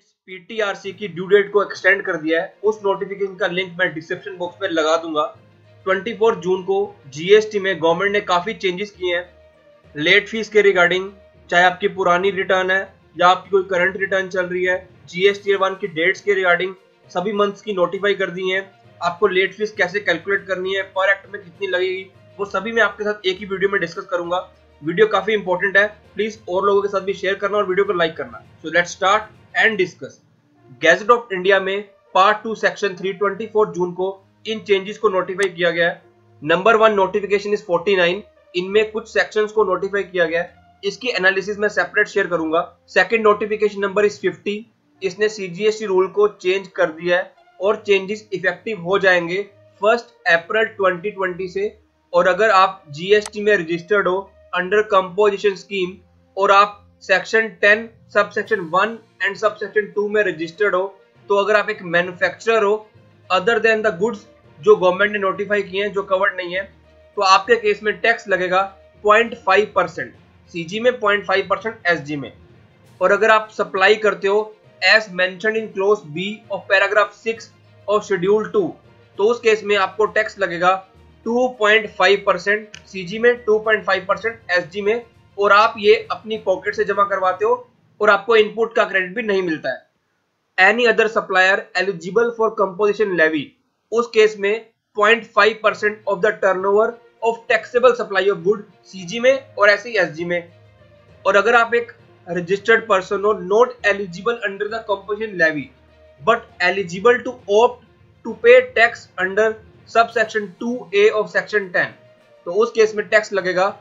Friends, PTRC की due date को extend कर दिया है। उस नोटिफिकेशन का लिंक मैं डिस्क्रिप्शन बॉक्स में लगा दूंगा। 24 जून को जीएसटी में गवर्नमेंट ने काफी चेंजेस किए हैं लेट फीस के रिगार्डिंग, चाहे आपकी पुरानी रिटर्न है या आपकी कोई करंट रिटर्न चल रही है। जीएसटी 1 की डेट्स के रिगार्डिंग सभी मंथ्स की नोटिफाई कर दी है। आपको लेट फीस कैसे कैलकुलेट करनी है, पर एक्ट में कितनी लगेगी, वो सभी मैं आपके साथ एक ही वीडियो में डिस्कस करूंगा। वीडियो काफी इंपॉर्टेंट है, प्लीज और लोगों के साथ भी शेयर करना और वीडियो को लाइक करना। So let's start and discuss. Gadget of India में पार्ट 2 सेक्शन 3 24 जून को इन चेंजेस को नोटिफाई किया गया है। Number 1 notification is 49। इनमें कुछ सेक्शंस को नोटिफाई किया गया है, इसकी एनालिसिस मैं सेपरेट शेयर करूंगा। Second notification number is 50। इसने सीजीएसटी रूल को चेंज कर दिया है और चेंजेस इफेक्टिव हो जाएंगे 1 अप्रैल 2020 से। और अगर आप जीएसटी में रजिस्टर्ड हो अंडर कंपोजिशन स्कीम और आप section 10 sub section 1 and sub section 2 में रजिस्टर्ड हो, तो अगर आप एक मैन्युफैक्चरर हो अदर देन द गुड्स जो गवर्नमेंट ने नोटिफाई किए हैं जो कवर्ड नहीं है, तो आपके केस में टैक्स लगेगा 0.5% सीजी में, 0.5% एसजी में। और अगर आप सप्लाई करते हो as mentioned in clause B of paragraph 6 of schedule 2, तो उस केस में आपको टैक्स लगेगा 2.5% सीजी में, 2.5% एसजी में। और आप ये अपनी पॉकेट से जमा करवाते हो और आपको इनपुट का क्रेडिट भी नहीं मिलता है। Any other supplier eligible for composition levy, उस केस में 0.5% of the turnover of taxable supply of good CG में और ऐसे ही एसजी में। और अगर आप एक रजिस्टर्ड पर्सन हो not eligible under the composition levy but eligible to opt to pay tax under sub section 2A of section 10, तो उस केस में टैक्स लगेगा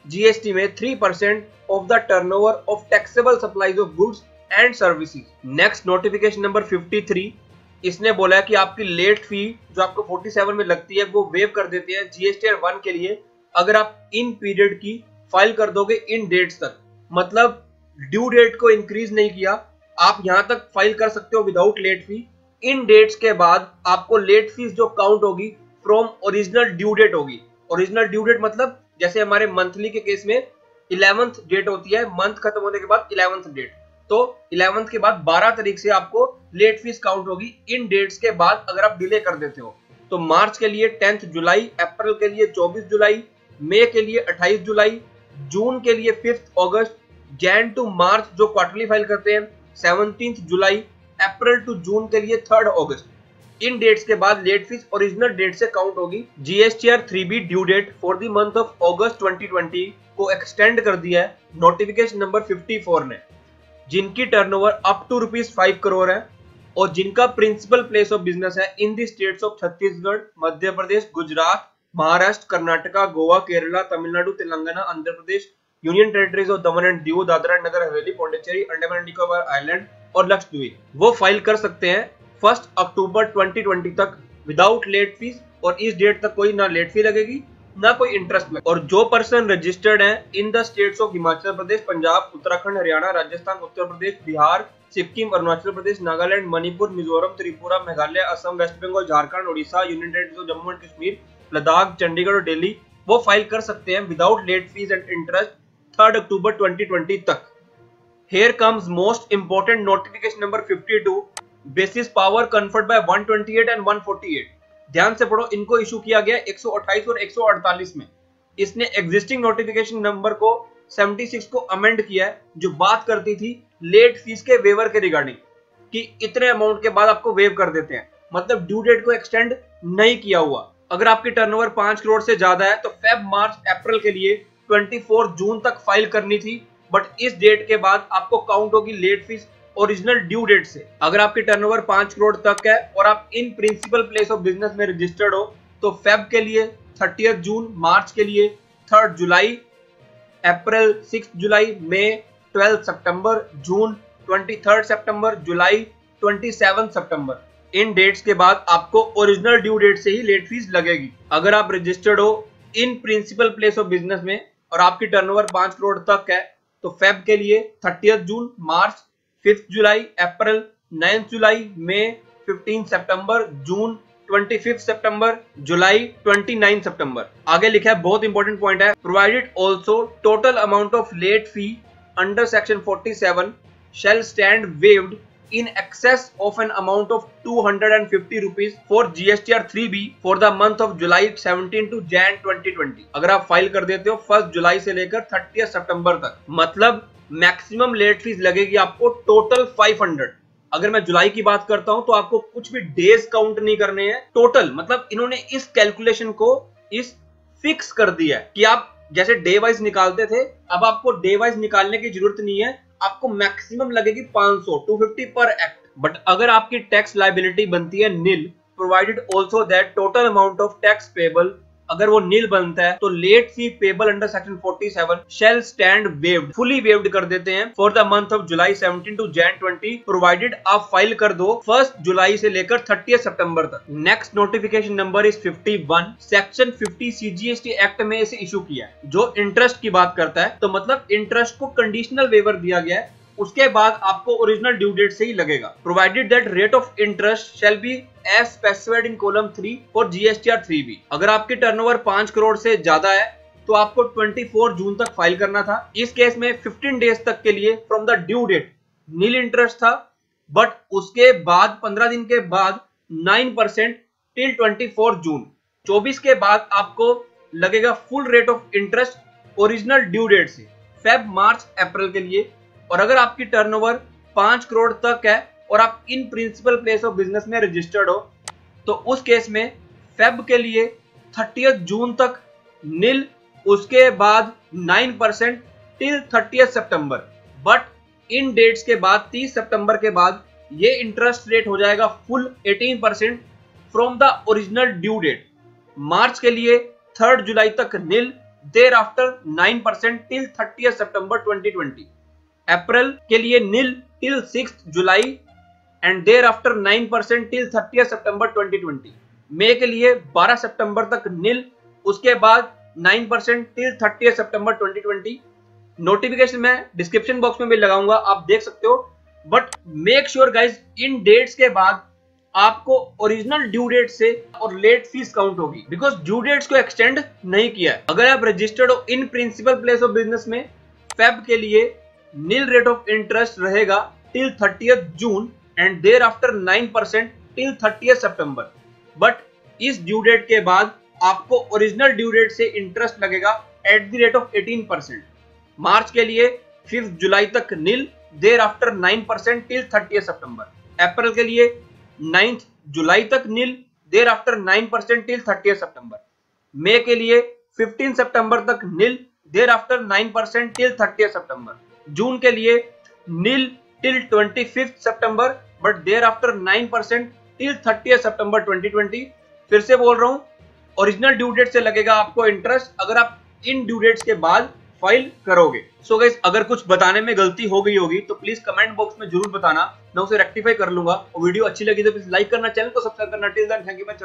जीएसटी में 3% of the turnover of taxable supplies of goods and services. Next notification number 53। इसने बोला है कि आपकी लेट फी जो आपको 47 में लगती है वो वेव कर देते हैं जीएसटी 1 के लिए अगर आप इन पीरियड की फाइल कर दोगे इन डेट्स तक। मतलब ड्यू डेट को इंक्रीज नहीं किया, आप यहां तक फाइल कर सकते हो विदाउट लेट फी। इन डेट्स के बाद आपको लेट फीस जो काउंट होगी फ्रॉम ओरिजिनल ड्यू डेट होगी। ओरिजिनल ड्यू डेट मतलब जैसे हमारे मंथली के केस में 11th डेट होती है, मंथ खत्म होने के बाद 11th डेट, तो 11th के बाद 12 तारीख से आपको लेट फीस काउंट होगी इन डेट्स के बाद अगर आप डिले कर देते हो। तो मार्च के लिए 10 जुलाई, अप्रैल के लिए 24 जुलाई, मई के लिए 28 जुलाई, जून के लिए 5 अगस्त, जैन टू मार्च जो क्वार्टरली फाइल करते हैं 17 जुलाई, अप्रैल टू जून के लिए 3 अगस्त। इन डेट्स के बाद लेट फीस ओरिजिनल डेट से काउंट होगी। GSTR 3B due date for the month of August 2020 को एक्सटेंड कर दिया है नोटिफिकेशन नंबर 54 ने। जिनकी टर्नओवर अप टू ₹5 करोड़ है और जिनका प्रिंसिपल प्लेस ऑफ बिजनेस है in the states of Chhattisgarh, Madhya Pradesh, Gujarat, Maharashtra, Karnataka, Goa, Kerala, Tamil Nadu, Telangana, Andhra Pradesh, union territories of Daman and Diu, Dadra Nagar Haveli, Pondicherry, Andaman and Nicobar island और लक्षद्वीप, वो फाइल कर सकते हैं 1 अक्टूबर 2020 तक विदाउट लेट फीस। और इस डेट तक कोई ना लेट फी लगेगी ना कोई इंटरेस्ट लगेगा। और जो पर्सन रजिस्टर्ड है in the states of Himachal Pradesh, Punjab, Uttarakhand, Haryana, Rajasthan, Uttar Pradesh, Bihar, Sikkim, Arunachal Pradesh, Nagaland, Manipur, Mizoram, Tripura, Meghalaya, Assam, West Bengal, Jharkhand, Odisha, union territories of Jammu and Kashmir, Ladakh, Chandigarh और दिल्ली, वो फाइल कर सकते हैं without late fees and interest 3 October 2020 तक। Here comes most important notification number 52 basis power conferred by 128 and 148। ध्यान से पढ़ो, इनको इशू किया गया 128 और 148 में। इसने एग्जिस्टिंग नोटिफिकेशन नंबर को 76 को अमेंड किया है जो बात करती थी लेट फीस के वेवर के रिगार्डिंग कि इतने अमाउंट के बाद आपको वेव कर देते हैं। मतलब ड्यू डेट को एक्सटेंड नहीं किया हुआ। अगर आपकी टर्नओवर 5 करोड़ से ज्यादा है तो फेब, मार्च, अप्रैल के लिए 24 जून तक फाइल करनी थी, बट इस डेट के बाद आपको काउंट होगी late fees original due date से। अगर आपकी टर्नओवर 5 करोड़ तक है और आप in principle place of business में रजिस्टर्ड हो तो फेब के लिए 30 जून, मार्च के लिए 3 जुलाई, अप्रैल 6 जुलाई, मई 12 सितंबर, जून 23 सितंबर, जुलाई 27 सितंबर। इन डेट्स के बाद आपको ओरिजिनल ड्यू डेट से ही लेट फीस लगेगी। अगर आप रजिस्टर्ड हो in principle place of business में और आपकी टर्नओवर 5 करोड़ तक है तो फेब के लिए 30 जून, मार्च 5 जुलाई, अप्रैल 9 जुलाई, मई 15 सितंबर, जून 25 सितंबर, जुलाई 29 सितंबर। आगे लिखा है, बहुत इंपॉर्टेंट पॉइंट है, provided also total amount of late fee under section 47 shall stand waived in excess of an amount of 250 rupees for GSTR 3B for the month of July 17 to Jan 2020। अगर आप file कर देते हो 1 जुलाई से लेकर 30 सितंबर तक, मतलब मैक्सिमम लेट फीस लगेगी आपको टोटल 500। अगर मैं जुलाई की बात करता हूं तो आपको कुछ भी डेज काउंट नहीं करने हैं, टोटल मतलब इन्होंने इस कैलकुलेशन को इस फिक्स कर दिया है कि आप जैसे डे वाइज निकालते थे, अब आपको डे वाइज निकालने की जरूरत नहीं है, आपको मैक्सिमम लगेगी 500 250 पर एक्ट। बट अगर आपकी टैक्स लायबिलिटी बनती है nil, provided also that total amount of tax payable, अगर वो नील बनता है तो late fee payable under section 47 shall stand waived, fully waived कर देते हैं for the month of July 17 to Jan 20, provided आप फाइल कर दो 1 जुलाई से लेकर 30 सितंबर तक। Next notification number is 51, section 50 CGST act में इसे इशू किया है, जो इंटरेस्ट की बात करता है। तो मतलब इंटरेस्ट को कंडीशनल वेवर दिया गया है, उसके बाद आपको ओरिजिनल ड्यू डेट से ही लगेगा। Provided that rate of interest shall be as specified in column 3 for GSTR 3B। अगर आपकी टर्नओवर 5 करोड़ से ज्यादा है तो आपको 24 जून तक फाइल करना था। इस केस में 15 डेज तक के लिए from the due date nil interest था, बट उसके बाद 15 दिन के बाद 9% टिल 24 जून। 24 के बाद आपको लगेगा full rate of interest original due date से, फेब मार्च अप्रैल के लिए। और अगर आपकी टर्नओवर 5 करोड़ तक है और आप in principle place of business में रजिस्टर्ड हो तो उस केस में फेब के लिए 30 जून तक नील, उसके बाद 9% टिल 30 सितंबर। बट इन डेट्स के बाद 30 सितंबर के बाद ये इंटरेस्ट रेट हो जाएगा full 18% from the original due date. मार्च के लिए 3 जुलाई तक नील, देर आफ्टर 9% टिल 30 सितंबर 2020। अप्रैल के लिए nil till 6 July and thereafter 9% till 30 September 2020। मई के लिए 12 सितंबर तक नील, उसके बाद 9% टिल 30 सितंबर 2020। नोटिफिकेशन मैं डिस्क्रिप्शन बॉक्स में भी लगाऊंगा, आप देख सकते हो। बट मेक श्योर गाइज इन डेट्स के बाद आपको ओरिजिनल ड्यू डेट से और लेट फीस काउंट होगी, बिकॉज ड्यू डेट्स को एक्सटेंड नहीं किया है। अगर आप रजिस्टर्ड हो in principle place of business में, फेब के लिए नील रेट ऑफ इंटरेस्ट रहेगा till 30 June and thereafter 9% till 30 सितंबर। बट इस ड्यू डेट के बाद आपको ओरिजिनल ड्यू डेट से इंटरेस्ट लगेगा एट द रेट ऑफ 18%। मार्च के लिए 5 जुलाई तक नील, देर आफ्टर 9% टिल 30 सितंबर। अप्रैल के लिए 9 जुलाई तक नील, देर आफ्टर 9% टिल 30 सितंबर। मई के लिए 15 सितंबर तक नील, देर आफ्टर 9% टिल 30 सितंबर। जून के लिए nil till 25 September, but thereafter 9% till 30 September 2020। फिर से बोल रहा हूं, ओरिजिनल ड्यू डेट से लगेगा आपको इंटरेस्ट अगर आप इन ड्यू डेट्स के बाद फाइल करोगे। सो गाइस, अगर कुछ बताने में गलती हो गई होगी तो प्लीज कमेंट बॉक्स में जरूर बताना, मैं उसे रेक्टिफाई कर लूंगा। और वीडियो अच्छी लगी तो प्लीज लाइक करना, चैनल को सब्सक्राइब करना। टिल देन थैंक यू, मैं